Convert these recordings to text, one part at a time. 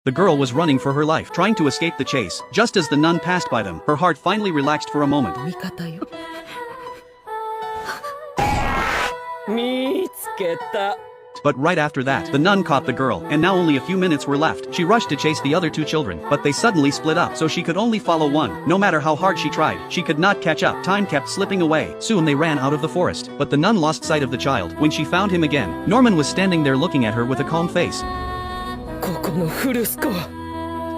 The girl was running for her life, trying to escape the chase. Just as the nun passed by them, her heart finally relaxed for a moment. 味方よ。見つけた。 But right after that, the nun caught the girl, and now only a few minutes were left. She rushed to chase the other two children, but they suddenly split up, so she could only follow one. No matter how hard she tried, she could not catch up. Time kept slipping away. Soon they ran out of the forest, but the nun lost sight of the child. When she found him again, Norman was standing there looking at her with a calm face. ここのフルスコア。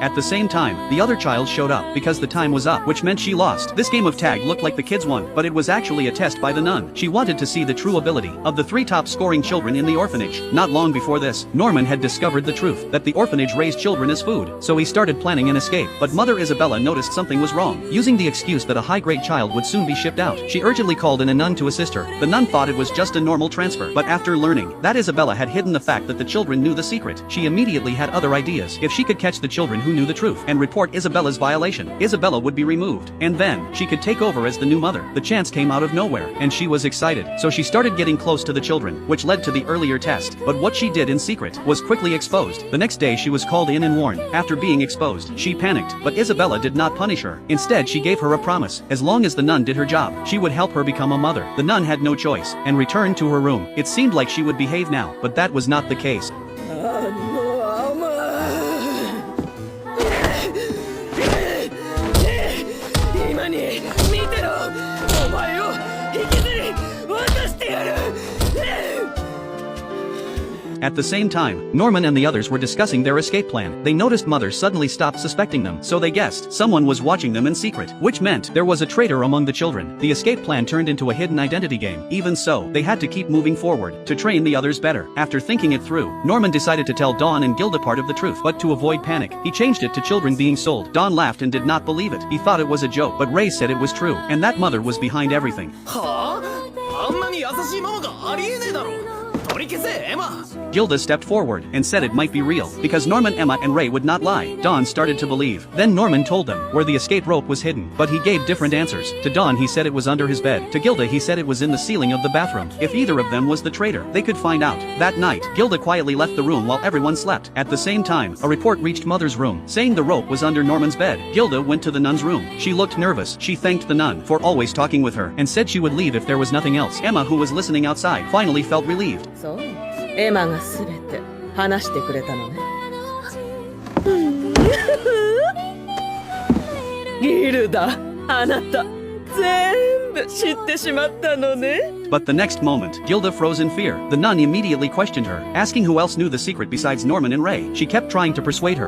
At the same time, the other child showed up because the time was up, which meant she lost. This game of tag looked like the kids won, but it was actually a test by the nun. She wanted to see the true ability of the three top scoring children in the orphanage. Not long before this, Norman had discovered the truth that the orphanage raised children as food, so he started planning an escape. But Mother Isabella noticed something was wrong. Using the excuse that a high-grade child would soon be shipped out, she urgently called in a nun to assist her. The nun thought it was just a normal transfer, but after learning that Isabella had hidden the fact that the children knew the secret, she immediately had other ideas. If she could catch the children who knew the truth and report Isabella's violation, Isabella would be removed, and then she could take over as the new mother. The chance came out of nowhere, and she was excited, so she started getting close to the children, which led to the earlier test. But what she did in secret was quickly exposed. The next day she was called in and warned. After being exposed, she panicked, but Isabella did not punish her. Instead, she gave her a promise. As long as the nun did her job, she would help her become a mother. The nun had no choice, and returned to her room. It seemed like she would behave now, but that was not the case. 今に見てろ。お前を引きずり渡してやる。 At the same time, Norman and the others were discussing their escape plan. They noticed Mother suddenly stopped suspecting them, so they guessed someone was watching them in secret, which meant there was a traitor among the children. The escape plan turned into a hidden identity game. Even so, they had to keep moving forward to train the others better. After thinking it through, Norman decided to tell Dawn and Gilda part of the truth, but to avoid panic, he changed it to children being sold. Dawn laughed and did not believe it. He thought it was a joke, but Ray said it was true, and that Mother was behind everything. はあ？あんなに優しいママがありえねえだろ。取り消せ、エマ。 Gilda stepped forward and said it might be real, because Norman, Emma, and Ray would not lie. Dawn started to believe. Then Norman told them where the escape rope was hidden, but he gave different answers. To Dawn he said it was under his bed. To Gilda he said it was in the ceiling of the bathroom. If either of them was the traitor, they could find out. That night, Gilda quietly left the room while everyone slept. At the same time, a report reached Mother's room, saying the rope was under Norman's bed. Gilda went to the nun's room. She looked nervous. She thanked the nun for always talking with her, and said she would leave if there was nothing else. Emma, who was listening outside, finally felt relieved. そう、エマがすべて話してくれたのね。ギルダ、あなた全部知ってしまったのね。 But the next moment, Gilda froze in fear. The nun immediately questioned her, asking who else knew the secret besides Norman and Ray. She kept trying to persuade her.